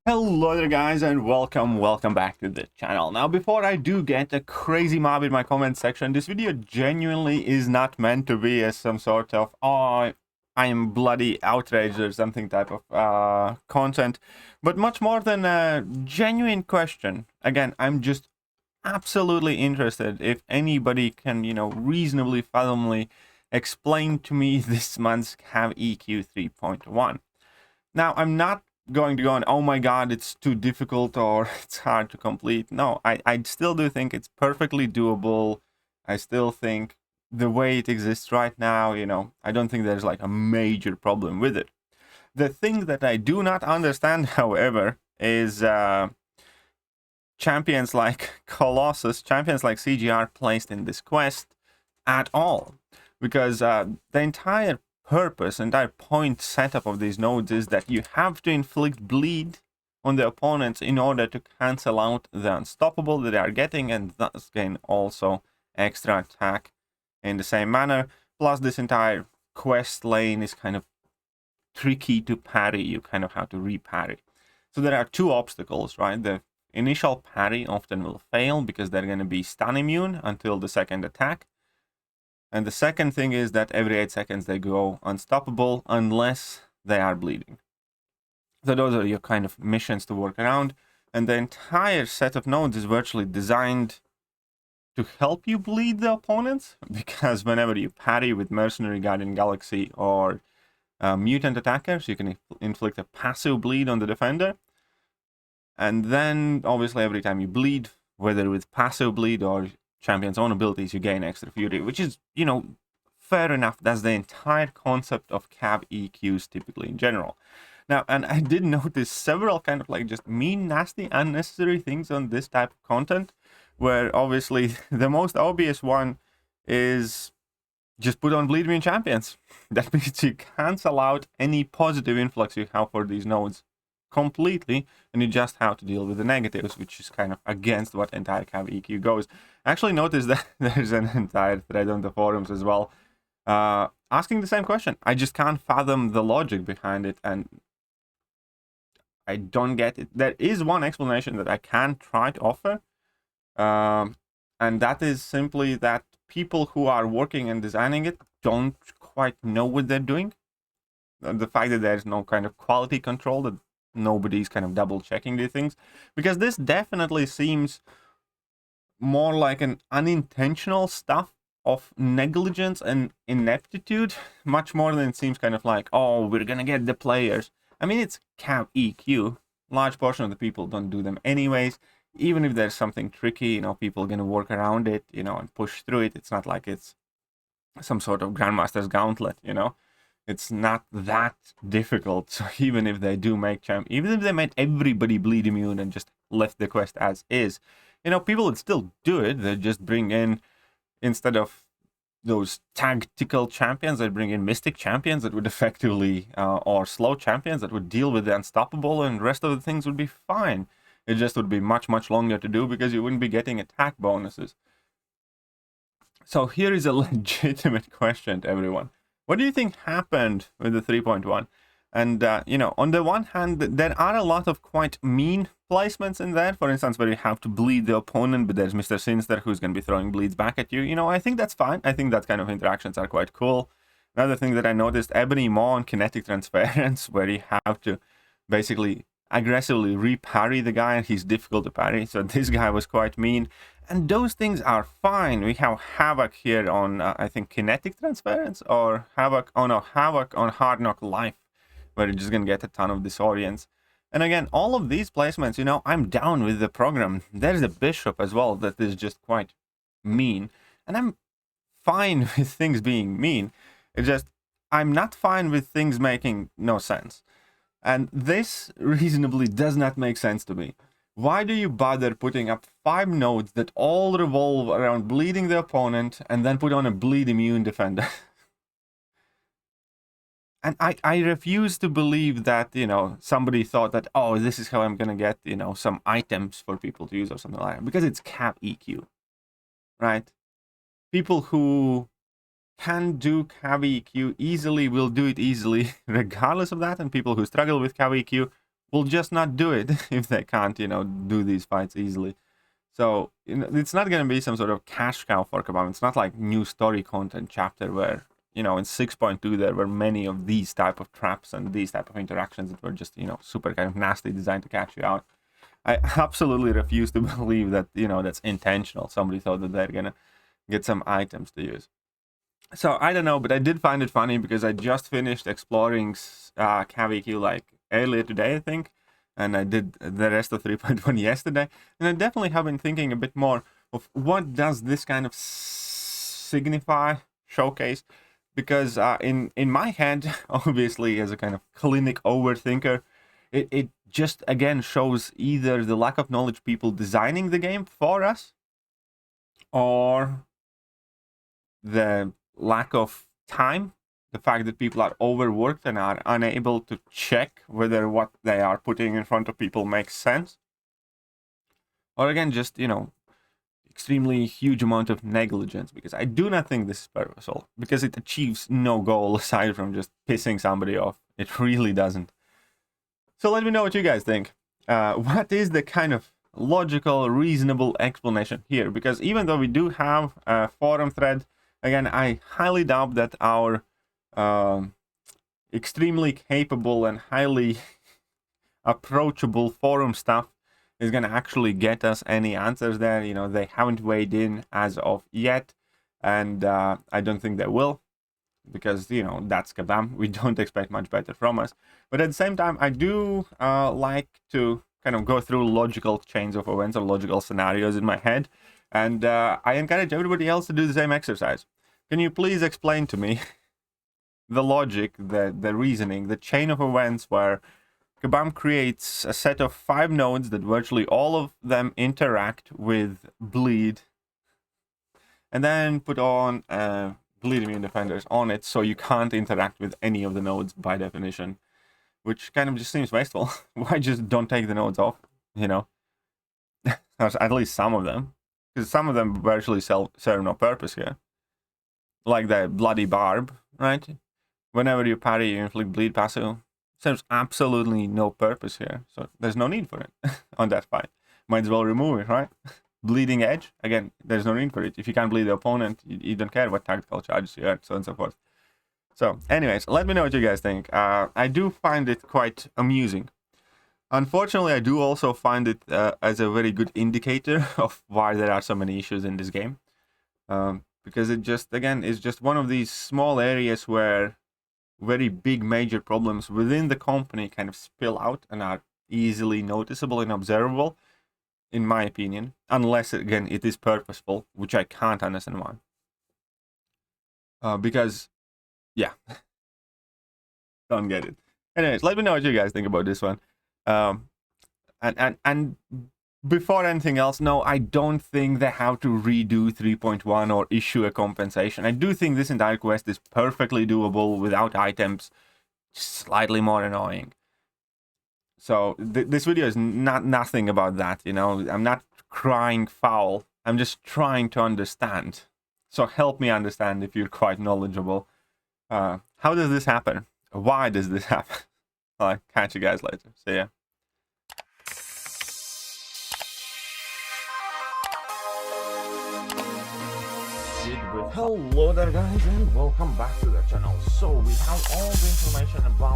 Hello there guys, and welcome back to the channel. Now before I do get a crazy mob in my comment section, this video genuinely is not meant to be as some sort of I am bloody outraged or something type of content, but much more than a genuine question. Again, I'm just absolutely interested if anybody can, reasonably fathomably explain to me this month's Cav EQ 3.1. Now, I'm not going to go on, oh my god, it's too difficult or it's hard to complete. No, I still do think it's perfectly doable. I still think the way it exists right now, I don't think there's like a major problem with it. The thing that I do not understand, however, is champions like Colossus, champions like CGR placed in this quest at all. Because the entire point setup of these nodes is that you have to inflict bleed on the opponents in order to cancel out the unstoppable that they are getting and thus gain also extra attack in the same manner. Plus this entire quest lane is kind of tricky to parry. You kind of have to re-parry. So there are two obstacles, right? The initial parry often will fail because they're going to be stun immune until the second attack. And the second thing is that every 8 seconds they go unstoppable unless they are bleeding. So those are your kind of missions to work around. And the entire set of nodes is virtually designed to help you bleed the opponents. Because whenever you parry with Mercenary, Guardian Galaxy, or Mutant attackers, you can inflict a passive bleed on the defender. And then, obviously, every time you bleed, whether with passive bleed or champion's own abilities, you gain extra fury, which is, fair enough. That's the entire concept of Cav EQs typically in general. Now, and I did notice several kind of like just mean, nasty, unnecessary things on this type of content, where obviously the most obvious one is just put on bleed immune champions. That means you cancel out any positive influx you have for these nodes completely, and you just have to deal with the negatives, which is kind of against what entire Cav EQ goes. I actually noticed that there's an entire thread on the forums as well asking the same question. I just can't fathom the logic behind it, and I don't get it. There is one explanation that I can try to offer, and that is simply that people who are working and designing it don't quite know what they're doing. The fact that there's no kind of quality control, that nobody's kind of double checking these things, because this definitely seems more like an unintentional stuff of negligence and ineptitude, much more than it seems kind of like, oh, we're gonna get the players. I mean, it's Cav EQ. Large portion of the people don't do them anyways. Even if there's something tricky, people are gonna work around it, and push through it. It's not like it's some sort of Grandmaster's Gauntlet, It's not that difficult. So even if they do make even if they made everybody bleed immune and just left the quest as is, people would still do it. They just bring in, instead of those tactical champions, they bring in mystic champions that would effectively, or slow champions that would deal with the unstoppable, and the rest of the things would be fine. It just would be much, much longer to do because you wouldn't be getting attack bonuses. So here is a legitimate question to everyone. What do you think happened with the 3.1? And, on the one hand, there are a lot of quite mean placements in there. For instance, where you have to bleed the opponent, but there's Mr. Sinister who's going to be throwing bleeds back at you. I think that's fine. I think that kind of interactions are quite cool. Another thing that I noticed, Ebony Maw on kinetic transference, where you have to basically aggressively re-parry the guy, and he's difficult to parry. So this guy was quite mean. And those things are fine. We have Havoc here on, I think, kinetic transference, or Havoc, Havoc on Hard Knock Life, where you're just going to get a ton of disorients. And again, all of these placements, I'm down with the program. There's a Bishop as well that is just quite mean. And I'm fine with things being mean. It's just, I'm not fine with things making no sense. And this reasonably does not make sense to me. Why do you bother putting up 5 nodes that all revolve around bleeding the opponent and then put on a bleed immune defender? And I refuse to believe that, somebody thought that, oh, this is how I'm going to get, some items for people to use or something like that. Because it's Cav EQ, right? People who can do Cav EQ easily will do it easily regardless of that. And people who struggle with Cav EQ will just not do it if they can't, you know, do these fights easily. So, you know, it's not going to be some sort of cash cow for Kabam. It's not like new story content chapter where, you know, in 6.2 there were many of these type of traps and these type of interactions that were just, you know, super kind of nasty, designed to catch you out. I absolutely refuse to believe that, you know, that's intentional. Somebody thought that they're going to get some items to use. So, I don't know, but I did find it funny because I just finished exploring Cavalier like earlier today, I think. And I did the rest of 3.1 yesterday. And I definitely have been thinking a bit more of what does this kind of signify, showcase. Because in my head, obviously, as a kind of clinic overthinker, it just, again, shows either the lack of knowledge people designing the game for us, or the lack of time, the fact that people are overworked and are unable to check whether what they are putting in front of people makes sense. Or again, just, you know, extremely huge amount of negligence, because I do not think this is purposeful, because it achieves no goal aside from just pissing somebody off. It really doesn't. So let me know what you guys think. What is the kind of logical, reasonable explanation here? Because even though we do have a forum thread, again, I highly doubt that our extremely capable and highly approachable forum stuff is going to actually get us any answers there. You know, they haven't weighed in as of yet, and I don't think they will, because, you know, that's Kabam. We don't expect much better from us. But at the same time, I do like to kind of go through logical chains of events or logical scenarios in my head, and I encourage everybody else to do the same exercise. Can you please explain to me the logic, the reasoning, the chain of events where Kabam creates a set of 5 nodes that virtually all of them interact with bleed, and then put on bleed immune defenders on it, so you can't interact with any of the nodes by definition, which kind of just seems wasteful. Why just don't take the nodes off, you know? At least some of them, because some of them virtually serve no purpose here. Like the bloody barb, right? Whenever you parry, you inflict bleed passive. Serves absolutely no purpose here, so there's no need for it on that fight. Might as well remove it, right? Bleeding edge, again, there's no need for it. If you can't bleed the opponent, you don't care what tactical charges you add, so on and so forth. So, anyways, let me know what you guys think. I do find it quite amusing. Unfortunately, I do also find it as a very good indicator of why there are so many issues in this game. Because it just, again, is just one of these small areas where very big major problems within the company kind of spill out and are easily noticeable and observable, in my opinion, unless, again, it is purposeful, which I can't understand why. Because, yeah, don't get it. Anyways, let me know what you guys think about this one. And before anything else, no, I don't think they have to redo 3.1 or issue a compensation. I do think this entire quest is perfectly doable without items, just slightly more annoying. So this video is nothing about that, you know. I'm not crying foul. I'm just trying to understand. So help me understand if you're quite knowledgeable. How does this happen? Why does this happen? I'll catch you guys later. See ya. Hello there guys, and welcome back to the channel. So we have all the information about